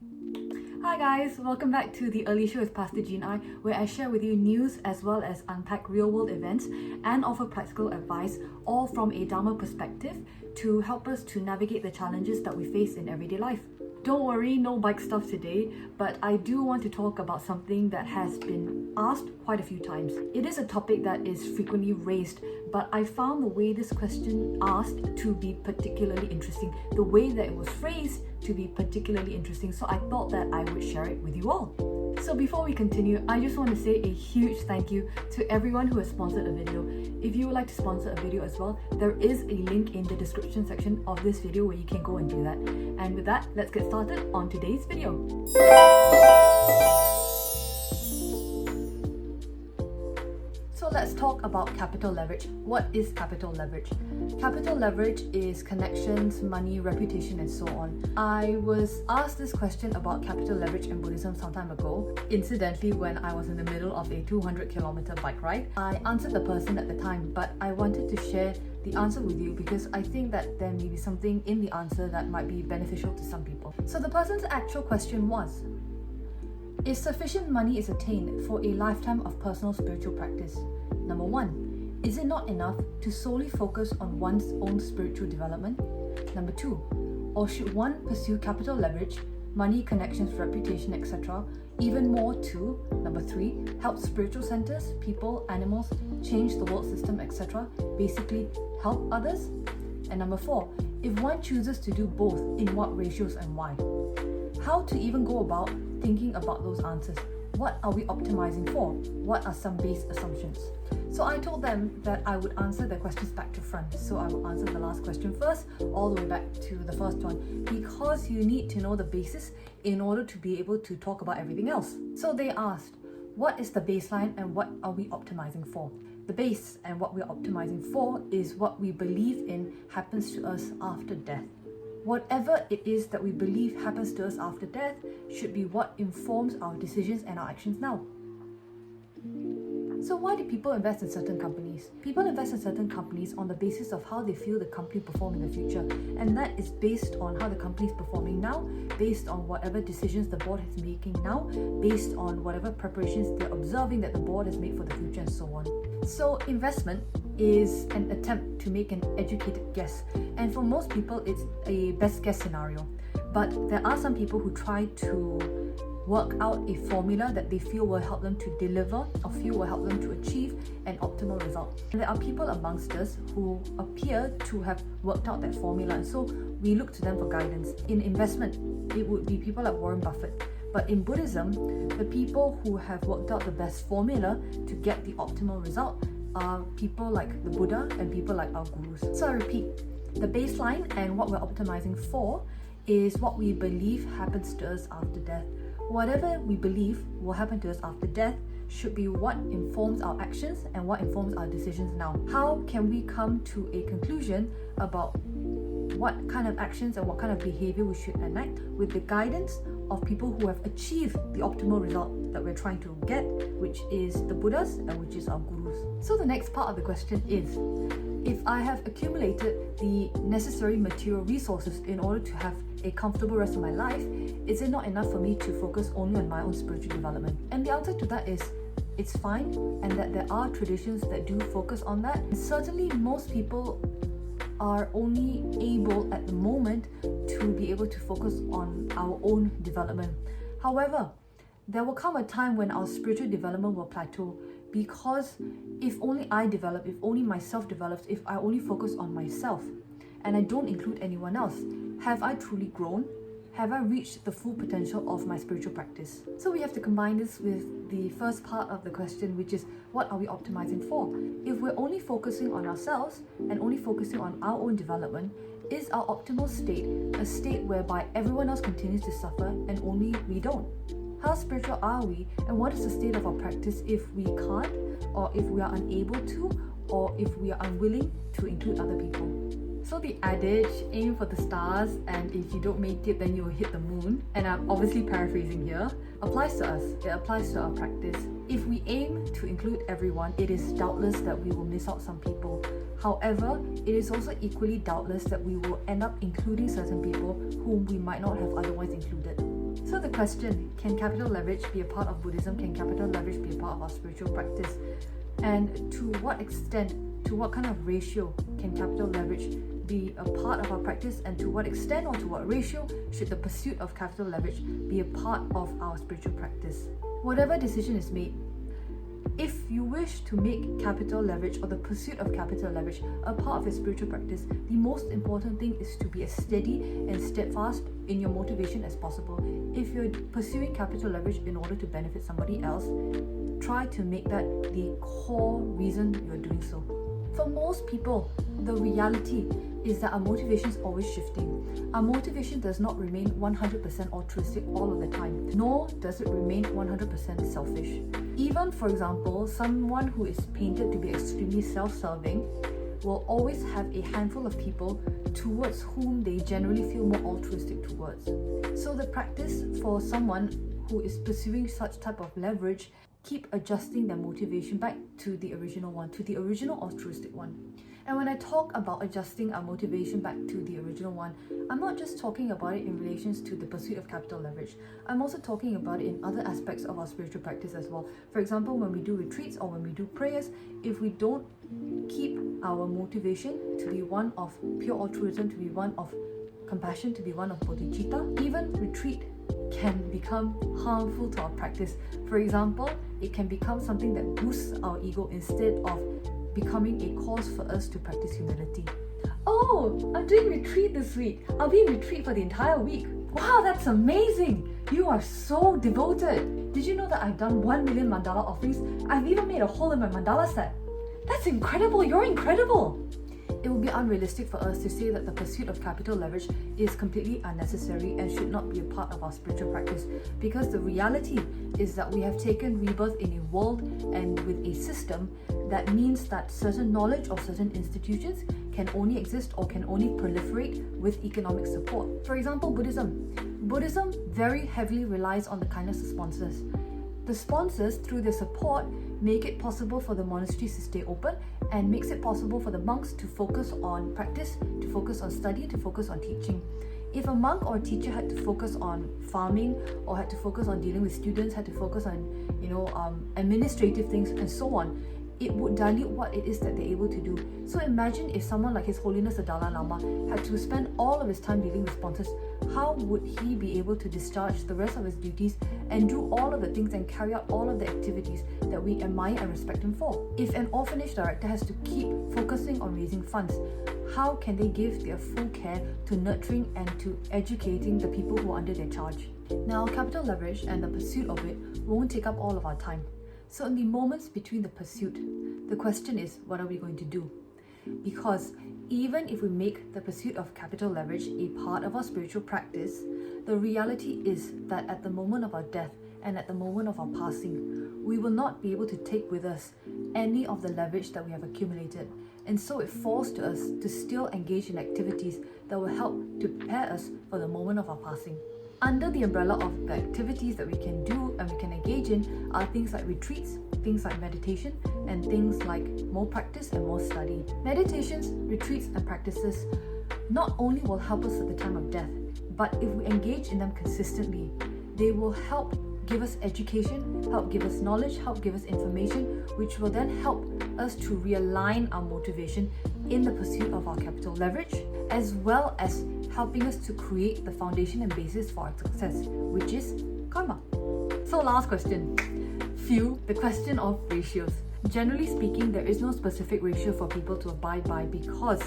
Hi guys, welcome back to the Early Show with Pastor Jean I, where I share with you news as well as unpack real-world events and offer practical advice, all from a Dharma perspective to help us to navigate the challenges that we face in everyday life. Don't worry, no bike stuff today, but I do want to talk about something that has been asked quite a few times. It is a topic that is frequently raised, but I found the way this question asked to be particularly interesting, the way that it was phrased to be particularly interesting, so I thought that I would share it with you all. So before we continue, I just want to say a huge thank you to everyone who has sponsored a video. If you would like to sponsor a video as well, there is a link in the description section of this video where you can go and do that. And with that, let's get started on today's video. So let's talk about capital leverage. What is capital leverage? Capital leverage is connections, money, reputation, and so on. I was asked this question about capital leverage in Buddhism some time ago. Incidentally, when I was in the middle of a 200-kilometer bike ride, I answered the person at the time, but I wanted to share the answer with you because I think that there may be something in the answer that might be beneficial to some people. So the person's actual question was, if sufficient money is attained for a lifetime of personal spiritual practice, number one, is it not enough to solely focus on one's own spiritual development? Number two, or should one pursue capital leverage, money, connections, reputation, etc., even more to, number three, help spiritual centers, people, animals, change the world system, etc., basically help others? And number four, if one chooses to do both, in what ratios and why? How to even go about thinking about those answers? What are we optimizing for? What are some base assumptions? So I told them that I would answer their questions back to front. So I will answer the last question first, all the way back to the first one, because you need to know the basis in order to be able to talk about everything else. So they asked, what is the baseline and what are we optimizing for? The base and what we're optimizing for is what we believe in happens to us after death. Whatever it is that we believe happens to us after death should be what informs our decisions and our actions now. So why do people invest in certain companies? People invest in certain companies on the basis of how they feel the company perform in the future, and that is based on how the company is performing now, based on whatever decisions the board is making now, based on whatever preparations they're observing that the board has made for the future, and so on. So investment is an attempt to make an educated guess, and for most people it's a best guess scenario, but there are some people who try to work out a formula that they feel will help them to deliver or feel will help them to achieve an optimal result. And there are people amongst us who appear to have worked out that formula, and so we look to them for guidance. In investment, it would be people like Warren Buffett. But in Buddhism, the people who have worked out the best formula to get the optimal result are people like the Buddha and people like our gurus. So I repeat, the baseline and what we're optimizing for is what we believe happens to us after death. Whatever we believe will happen to us after death should be what informs our actions and what informs our decisions now. How can we come to a conclusion about what kind of actions and what kind of behavior we should enact with the guidance of people who have achieved the optimal result that we're trying to get, which is the Buddhas and which is our gurus. So the next part of the question is, if I have accumulated the necessary material resources in order to have a comfortable rest of my life, is it not enough for me to focus only on my own spiritual development? And the answer to that is, it's fine, and that there are traditions that do focus on that. And certainly most people are only able at the moment to be able to focus on our own development. However, there will come a time when our spiritual development will plateau, because if only I develop, if only myself develops, if I only focus on myself and I don't include anyone else, have I truly grown? Have I reached the full potential of my spiritual practice? So we have to combine this with the first part of the question, which is, what are we optimizing for? If we're only focusing on ourselves and only focusing on our own development, is our optimal state a state whereby everyone else continues to suffer and only we don't? How spiritual are we, and what is the state of our practice if we can't, or if we are unable to, or if we are unwilling to include other people? So the adage, aim for the stars, and if you don't make it, then you will hit the moon, and I'm obviously paraphrasing here, applies to us. It applies to our practice. If we aim to include everyone, it is doubtless that we will miss out some people. However, it is also equally doubtless that we will end up including certain people whom we might not have otherwise included. So question, can capital leverage be a part of Buddhism? Can capital leverage be a part of our spiritual practice? And to what extent, to what kind of ratio can capital leverage be a part of our practice, and to what extent or to what ratio should the pursuit of capital leverage be a part of our spiritual practice? Whatever decision is made, if you wish to make capital leverage or the pursuit of capital leverage a part of your spiritual practice, the most important thing is to be as steady and steadfast in your motivation as possible. If you're pursuing capital leverage in order to benefit somebody else, try to make that the core reason you're doing so. For most people, the reality is that our motivation is always shifting. Our motivation does not remain 100% altruistic all of the time, nor does it remain 100% selfish. Even, for example, someone who is painted to be extremely self-serving will always have a handful of people towards whom they generally feel more altruistic towards. So the practice for someone who is pursuing such type of leverage, keep adjusting their motivation back to the original one, to the original altruistic one. And when I talk about adjusting our motivation back to the original one, I'm not just talking about it in relation to the pursuit of capital leverage. I'm also talking about it in other aspects of our spiritual practice as well. For example, when we do retreats or when we do prayers, if we don't keep our motivation to be one of pure altruism, to be one of compassion, to be one of bodhicitta, even retreat can become harmful to our practice. For example, it can become something that boosts our ego instead of becoming a cause for us to practice humility. Oh, I'm doing retreat this week. I'll be in retreat for the entire week. Wow, that's amazing. You are so devoted. Did you know that I've done 1 million mandala offerings? I've even made a hole in my mandala set. That's incredible. You're incredible. It would be unrealistic for us to say that the pursuit of capital leverage is completely unnecessary and should not be a part of our spiritual practice, because the reality is that we have taken rebirth in a world and with a system that means that certain knowledge or certain institutions can only exist or can only proliferate with economic support. For example, Buddhism. Buddhism very heavily relies on the kindness of sponsors. The sponsors, through their support, make it possible for the monasteries to stay open and makes it possible for the monks to focus on practice, to focus on study, to focus on teaching. If a monk or a teacher had to focus on farming or had to focus on dealing with students, had to focus on, administrative things and so on, it would dilute what it is that they're able to do. So imagine if someone like His Holiness the Dalai Lama had to spend all of his time dealing with sponsors, how would he be able to discharge the rest of his duties and do all of the things and carry out all of the activities that we admire and respect him for? If an orphanage director has to keep focusing on raising funds, how can they give their full care to nurturing and to educating the people who are under their charge? Now, capital leverage and the pursuit of it won't take up all of our time. So in the moments between the pursuit, the question is, what are we going to do? Because even if we make the pursuit of capital leverage a part of our spiritual practice, the reality is that at the moment of our death and at the moment of our passing, we will not be able to take with us any of the leverage that we have accumulated. And so it falls to us to still engage in activities that will help to prepare us for the moment of our passing. Under the umbrella of the activities that we can do and we can engage in are things like retreats, things like meditation, and things like more practice and more study. Meditations, retreats, and practices not only will help us at the time of death, but if we engage in them consistently, they will help give us education, help give us knowledge, help give us information, which will then help us to realign our motivation in the pursuit of our capital leverage, as well as helping us to create the foundation and basis for our success, which is karma. So last question. The question of ratios. Generally speaking, there is no specific ratio for people to abide by, because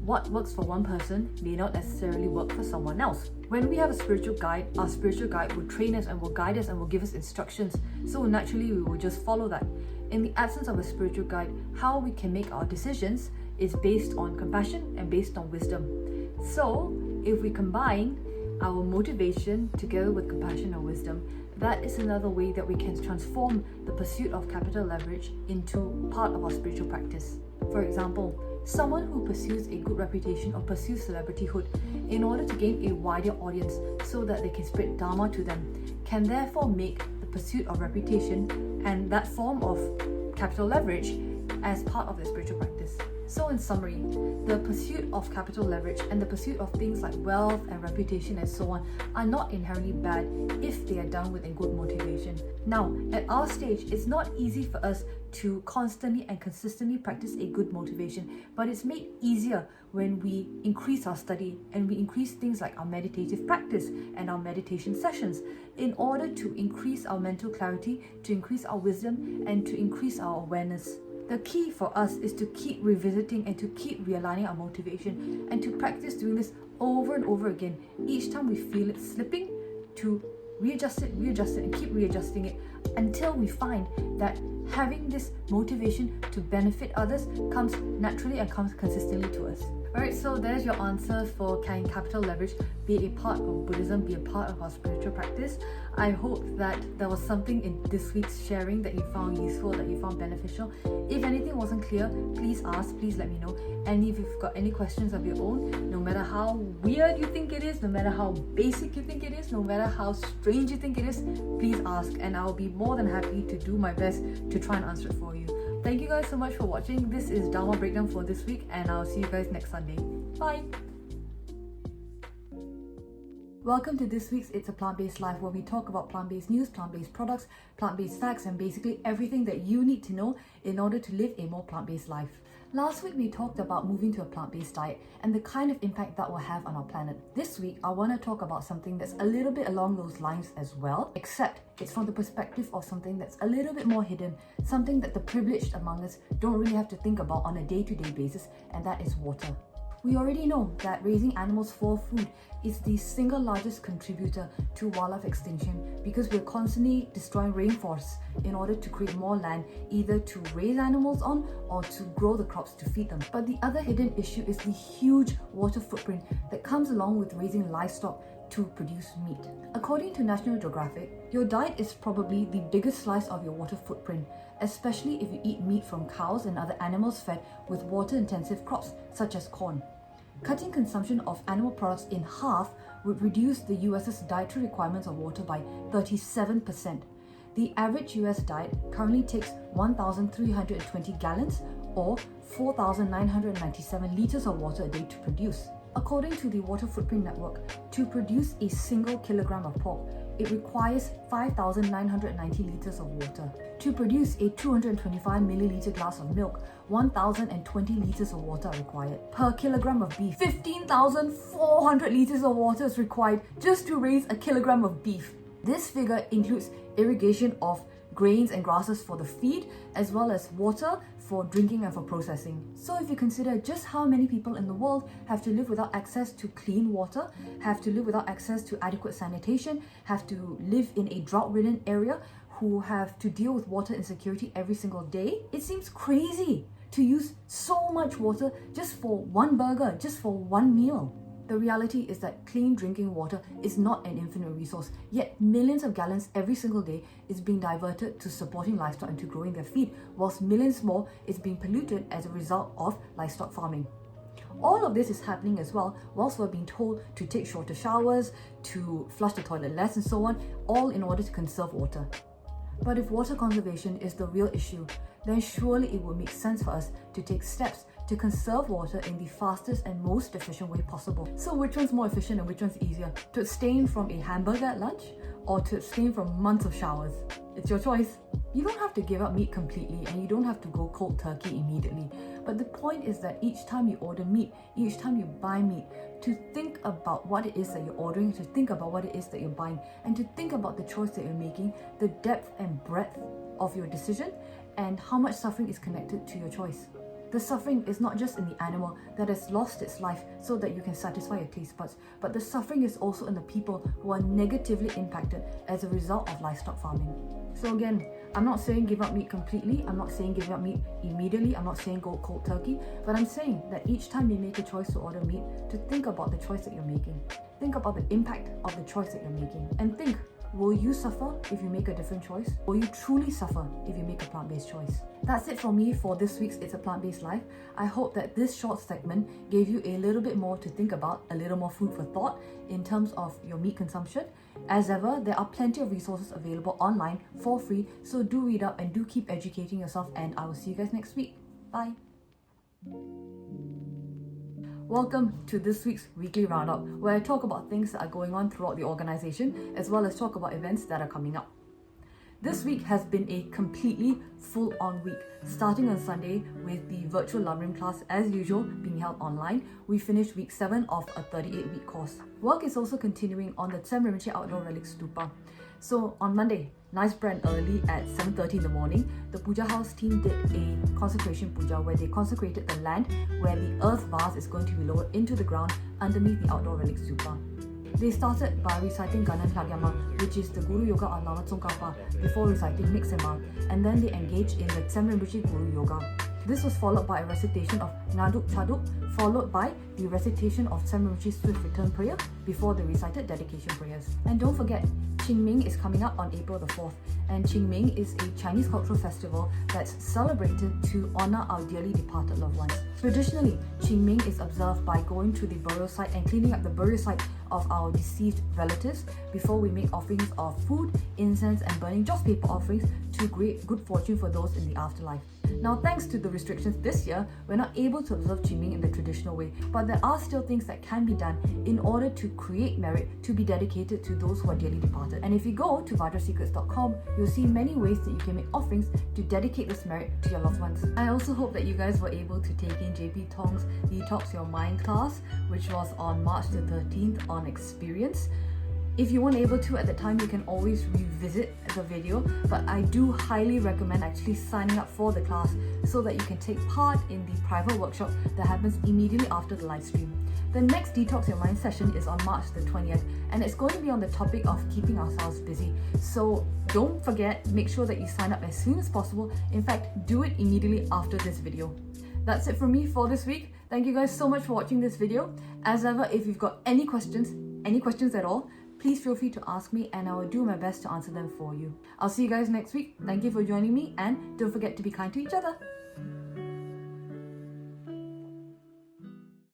what works for one person may not necessarily work for someone else. When we have a spiritual guide, our spiritual guide will train us and will guide us and will give us instructions. So naturally, we will just follow that. In the absence of a spiritual guide, how we can make our decisions is based on compassion and based on wisdom. So if we combine our motivation together with compassion and wisdom, that is another way that we can transform the pursuit of capital leverage into part of our spiritual practice. For example, someone who pursues a good reputation or pursues celebrityhood in order to gain a wider audience so that they can spread Dharma to them, can therefore make the pursuit of reputation and that form of capital leverage as part of their spiritual practice. So in summary, the pursuit of capital leverage and the pursuit of things like wealth and reputation and so on are not inherently bad if they are done with a good motivation. Now, at our stage, it's not easy for us to constantly and consistently practice a good motivation, but it's made easier when we increase our study and we increase things like our meditative practice and our meditation sessions in order to increase our mental clarity, to increase our wisdom, and to increase our awareness. The key for us is to keep revisiting and to keep realigning our motivation and to practice doing this over and over again. Each time we feel it slipping, to readjust it, and keep readjusting it until we find that having this motivation to benefit others comes naturally and comes consistently to us. Alright, so there's your answer for can capital leverage be a part of Buddhism, be a part of our spiritual practice. I hope that there was something in this week's sharing that you found useful, that you found beneficial. If anything wasn't clear, please ask, please let me know. And if you've got any questions of your own, no matter how weird you think it is, no matter how basic you think it is, no matter how strange you think it is, please ask, and I'll be more than happy to do my best to try and answer it for you. Thank you guys so much for watching. This is Dharma Breakdown for this week, and I'll see you guys next Sunday. Bye! Welcome to this week's It's a Plant-Based Life, where we talk about plant-based news, plant-based products, plant-based facts, and basically everything that you need to know in order to live a more plant-based life. Last week we talked about moving to a plant-based diet and the kind of impact that will have on our planet. This week I want to talk about something that's a little bit along those lines as well, except it's from the perspective of something that's a little bit more hidden, something that the privileged among us don't really have to think about on a day-to-day basis, and that is water. We already know that raising animals for food is the single largest contributor to wildlife extinction because we're constantly destroying rainforests in order to create more land, either to raise animals on or to grow the crops to feed them. But the other hidden issue is the huge water footprint that comes along with raising livestock to produce meat. According to National Geographic, your diet is probably the biggest slice of your water footprint, especially if you eat meat from cows and other animals fed with water-intensive crops such as corn. Cutting consumption of animal products in half would reduce the US's dietary requirements of water by 37%. The average US diet currently takes 1,320 gallons or 4,997 liters of water a day to produce. According to the Water Footprint Network, to produce a single kilogram of pork, it requires 5,990 liters of water. To produce a 225 milliliter glass of milk, 1,020 liters of water are required. Per kilogram of beef, 15,400 liters of water is required just to raise a kilogram of beef. This figure includes irrigation of grains and grasses for the feed, as well as water for drinking and for processing. So if you consider just how many people in the world have to live without access to clean water, have to live without access to adequate sanitation, have to live in a drought-ridden area, who have to deal with water insecurity every single day, it seems crazy to use so much water just for one burger, just for one meal. The reality is that clean drinking water is not an infinite resource, yet millions of gallons every single day is being diverted to supporting livestock and to growing their feed, whilst millions more is being polluted as a result of livestock farming. All of this is happening as well whilst we're being told to take shorter showers, to flush the toilet less and so on, all in order to conserve water. But if water conservation is the real issue, then surely it would make sense for us to take steps to conserve water in the fastest and most efficient way possible. So which one's more efficient and which one's easier? To abstain from a hamburger at lunch or to abstain from months of showers? It's your choice. You don't have to give up meat completely and you don't have to go cold turkey immediately. But the point is that each time you order meat, each time you buy meat, to think about what it is that you're ordering, to think about what it is that you're buying, and to think about the choice that you're making, the depth and breadth of your decision, and how much suffering is connected to your choice. The suffering is not just in the animal that has lost its life so that you can satisfy your taste buds, but the suffering is also in the people who are negatively impacted as a result of livestock farming. So again, I'm not saying give up meat completely, I'm not saying give up meat immediately, I'm not saying go cold turkey, but I'm saying that each time you make a choice to order meat, to think about the choice that you're making. Think about the impact of the choice that you're making, and think, will you suffer if you make a different choice? Will you truly suffer if you make a plant-based choice? That's it from me for this week's It's a Plant-Based Life. I hope that this short segment gave you a little bit more to think about, a little more food for thought in terms of your meat consumption. As ever, there are plenty of resources available online for free, so do read up and do keep educating yourself, and I will see you guys next week. Bye. Welcome to this week's weekly roundup, where I talk about things that are going on throughout the organization, as well as talk about events that are coming up. This week has been a completely full-on week, starting on Sunday with the virtual Lamrim class as usual being held online. We finished week 7 of a 38-week course. Work is also continuing on the Tsem outdoor Relic Stupa. So on Monday, nice bright and early at 7:30 in the morning, the puja house team did a consecration puja where they consecrated the land where the earth vase is going to be lowered into the ground underneath the outdoor Relic Stupa. They started by reciting Ganan Lagyama, which is the Guru Yoga on Lama Tsongkhapa, before reciting Mixema, and then they engaged in the Tsem Guru Yoga. This was followed by a recitation of Naduk Chaduk, followed by the recitation of Tsem Swift Return Prayer before they recited dedication prayers. And don't forget, Qingming is coming up on April the 4th, and Qingming is a Chinese cultural festival that's celebrated to honor our dearly departed loved ones. Traditionally, Qingming is observed by going to the burial site and cleaning up the burial site of our deceased relatives before we make offerings of food, incense, and burning just paper offerings to create good fortune for those in the afterlife. Now, thanks to the restrictions this year, we're not able to observe Qingming in the traditional way, but there are still things that can be done in order to create merit to be dedicated to those who are dearly departed. And if you go to vadrasecrets.com, you'll see many ways that you can make offerings to dedicate this merit to your loved ones. I also hope that you guys were able to take in JP Tong's Detox Your Mind class, which was on March the 13th on Experience. If you weren't able to at the time, you can always revisit the video, but I do highly recommend actually signing up for the class so that you can take part in the private workshop that happens immediately after the live stream. The next Detox Your Mind session is on March the 20th, and it's going to be on the topic of keeping ourselves busy. So don't forget, make sure that you sign up as soon as possible. In fact, do it immediately after this video. That's it from me for this week. Thank you guys so much for watching this video. As ever, if you've got any questions at all, please feel free to ask me and I will do my best to answer them for you. I'll see you guys next week. Thank you for joining me, and don't forget to be kind to each other.